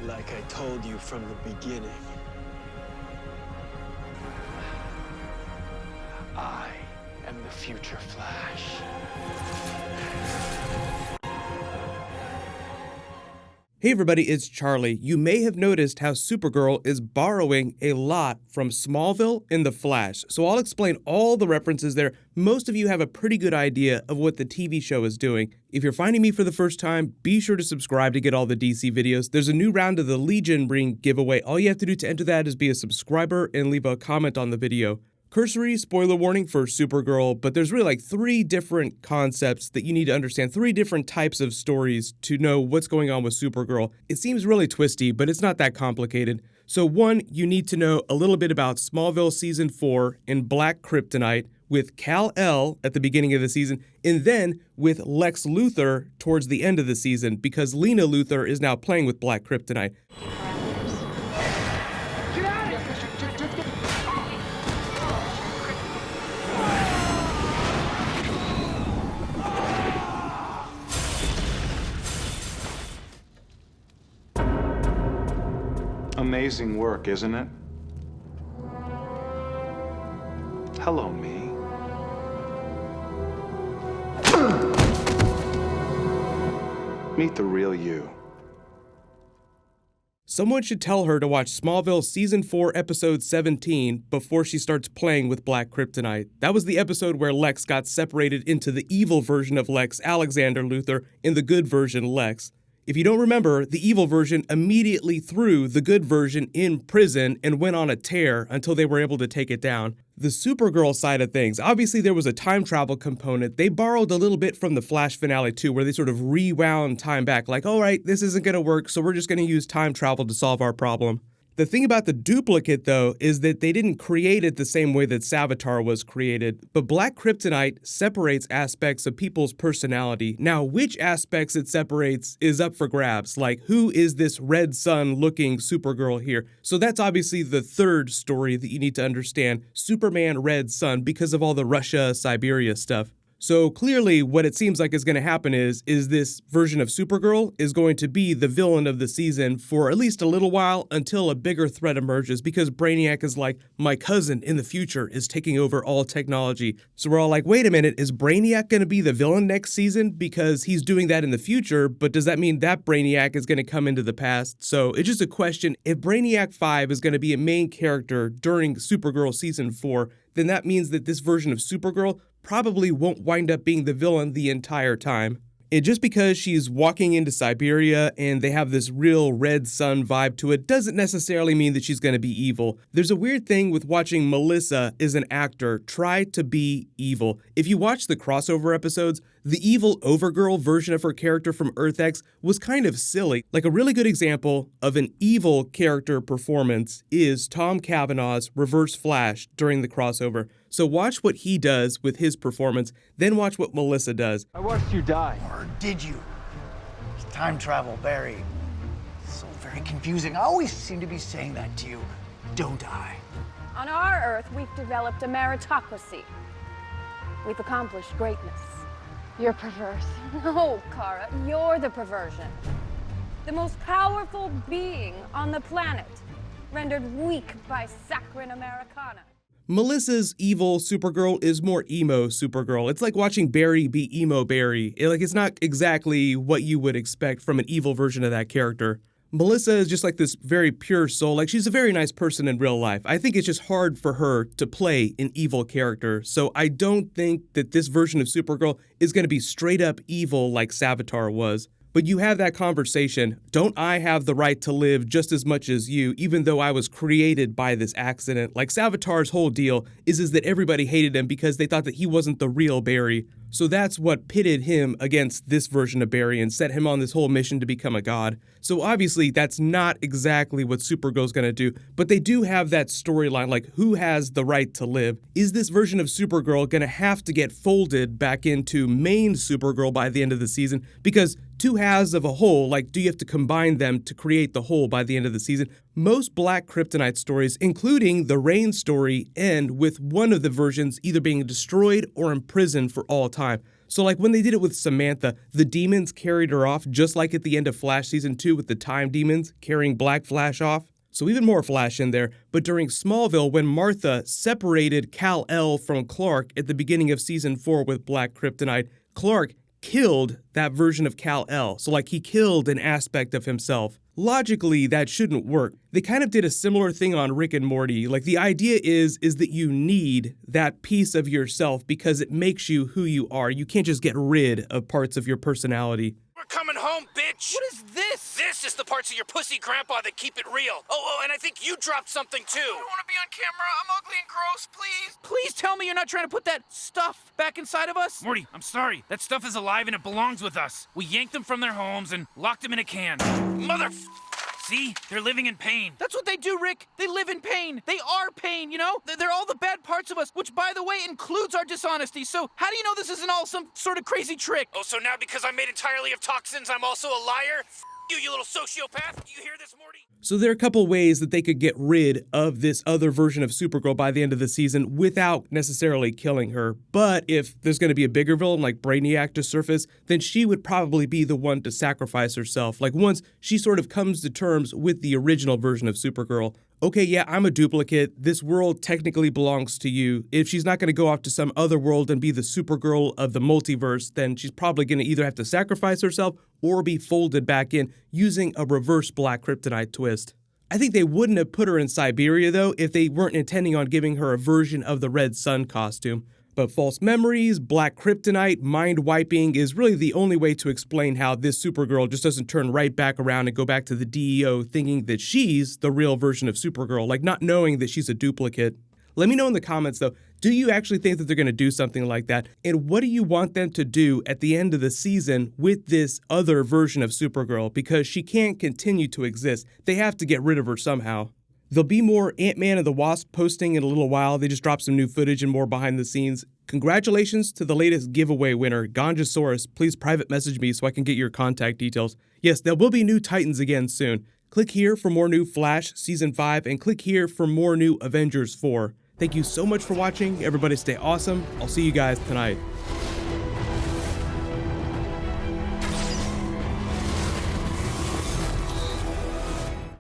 Like I told you from the beginning, I am the future Flash. Hey everybody, it's Charlie. You may have noticed how Supergirl is borrowing a lot from Smallville and The Flash, so I'll explain all the references there. Most of you have a pretty good idea of what the TV show is doing. If you're finding me for the first time, be sure to subscribe to get all the DC videos. There's a new round of the Legion Ring giveaway. All you have to do to enter that is be a subscriber and leave a comment on the video. Cursory spoiler warning for Supergirl, but there's really like 3 different concepts that you need to understand, 3 different types of stories to know what's going on with Supergirl. It seems really twisty, but it's not that complicated. So 1, you need to know a little bit about Smallville Season 4 and Black Kryptonite with Kal-El at the beginning of the season, and then with Lex Luthor towards the end of the season, because Lena Luthor is now playing with Black Kryptonite. Amazing work, isn't it? Hello, me. Meet the real you. Someone should tell her to watch Smallville Season 4, Episode 17 before she starts playing with Black Kryptonite. That was the episode where Lex got separated into the evil version of Lex, Alexander Luthor, and the good version, Lex. If you don't remember, the evil version immediately threw the good version in prison and went on a tear until they were able to take it down. The Supergirl side of things, obviously there was a time travel component. They borrowed a little bit from the Flash finale too, where they sort of rewound time back, like, all right, this isn't gonna work, so we're just gonna use time travel to solve our problem. The thing about the duplicate, though, is that they didn't create it the same way that Savitar was created, but Black Kryptonite separates aspects of people's personality. Now, which aspects it separates is up for grabs, like who is this Red Sun-looking Supergirl here? So that's obviously the 3rd story that you need to understand, Superman Red Sun, because of all the Russia-Siberia stuff. So clearly what it seems like is going to happen is this version of Supergirl is going to be the villain of the season for at least a little while until a bigger threat emerges, because Brainiac is like, my cousin in the future is taking over all technology. So we're all like, wait a minute, is Brainiac going to be the villain next season? Because he's doing that in the future, but does that mean that Brainiac is going to come into the past? So it's just a question. If Brainiac 5 is going to be a main character during Supergirl Season 4, then that means that this version of Supergirl probably won't wind up being the villain the entire time. And just because she's walking into Siberia and they have this real Red Sun vibe to it doesn't necessarily mean that she's going to be evil. There's a weird thing with watching Melissa as an actor try to be evil. If you watch the crossover episodes, the evil Overgirl version of her character from Earth X was kind of silly. Like a really good example of an evil character performance is Tom Cavanaugh's Reverse Flash during the crossover. So watch what he does with his performance, then watch what Melissa does. I watched you die. Or did you? Time travel, Barry. So very confusing. I always seem to be saying that to you, don't I? On our Earth, we've developed a meritocracy. We've accomplished greatness. You're perverse. No, Kara, you're the perversion. The most powerful being on the planet, rendered weak by saccharine Americana. Melissa's evil Supergirl is more emo Supergirl. It's like watching Barry be emo Barry. It's not exactly what you would expect from an evil version of that character. Melissa is just like this very pure soul. Like, she's a very nice person in real life. I think it's just hard for her to play an evil character. So I don't think that this version of Supergirl is going to be straight up evil like Savitar was. But you have that conversation, don't I have the right to live just as much as you, even though I was created by this accident? Like Savitar's whole deal is that everybody hated him because they thought that he wasn't the real Barry. So that's what pitted him against this version of Barry and set him on this whole mission to become a god. So obviously that's not exactly what Supergirl's gonna do, but they do have that storyline, like who has the right to live? Is this version of Supergirl gonna have to get folded back into main Supergirl by the end of the season? Because two halves of a whole, like do you have to combine them to create the whole by the end of the season? Most Black Kryptonite stories, including the Reign story, end with one of the versions either being destroyed or imprisoned for all time. So like when they did it with Samantha, the demons carried her off just like at the end of Flash Season 2 with the Time Demons carrying Black Flash off. So even more Flash in there, but during Smallville when Martha separated Kal-El from Clark at the beginning of Season 4 with Black Kryptonite, Clark killed that version of Kal-El. So like he killed an aspect of himself. Logically, that shouldn't work. They kind of did a similar thing on Rick and Morty. Like the idea is that you need that piece of yourself because it makes you who you are. You can't just get rid of parts of your personality. We're coming home, bitch! What is this? This is the parts of your pussy grandpa that keep it real. Oh, and I think you dropped something too. I don't want to be on camera. I'm ugly and gross, please. Please tell me you're not trying to put that stuff back inside of us? Morty, I'm sorry. That stuff is alive and it belongs with us. We yanked them from their homes and locked them in a can. Mother... See? They're living in pain. That's what they do, Rick. They live in pain. They are pain, you know? They're all the bad parts of us, which, by the way, includes our dishonesty. So how do you know this isn't all some sort of crazy trick? Oh, so now because I'm made entirely of toxins, I'm also a liar? You little sociopath. You hear this, Morty? So there are a couple ways that they could get rid of this other version of Supergirl by the end of the season without necessarily killing her. But if there's going to be a bigger villain like Brainiac to surface, then she would probably be the one to sacrifice herself. Like once she sort of comes to terms with the original version of Supergirl. Okay, yeah, I'm a duplicate. This world technically belongs to you. If she's not going to go off to some other world and be the Supergirl of the multiverse, then she's probably going to either have to sacrifice herself or be folded back in using a reverse Black Kryptonite twist. I think they wouldn't have put her in Siberia, though, if they weren't intending on giving her a version of the Red Sun costume. But false memories, Black Kryptonite, mind wiping is really the only way to explain how this Supergirl just doesn't turn right back around and go back to the DEO thinking that she's the real version of Supergirl, like not knowing that she's a duplicate. Let me know in the comments though, do you actually think that they're going to do something like that? And what do you want them to do at the end of the season with this other version of Supergirl? Because she can't continue to exist. They have to get rid of her somehow. There'll be more Ant-Man and the Wasp posting in a little while. They just dropped some new footage and more behind the scenes. Congratulations to the latest giveaway winner, Ganjasaurus. Please private message me so I can get your contact details. Yes, there will be new Titans again soon. Click here for more new Flash Season 5 and click here for more new Avengers 4. Thank you so much for watching. Everybody stay awesome. I'll see you guys tonight.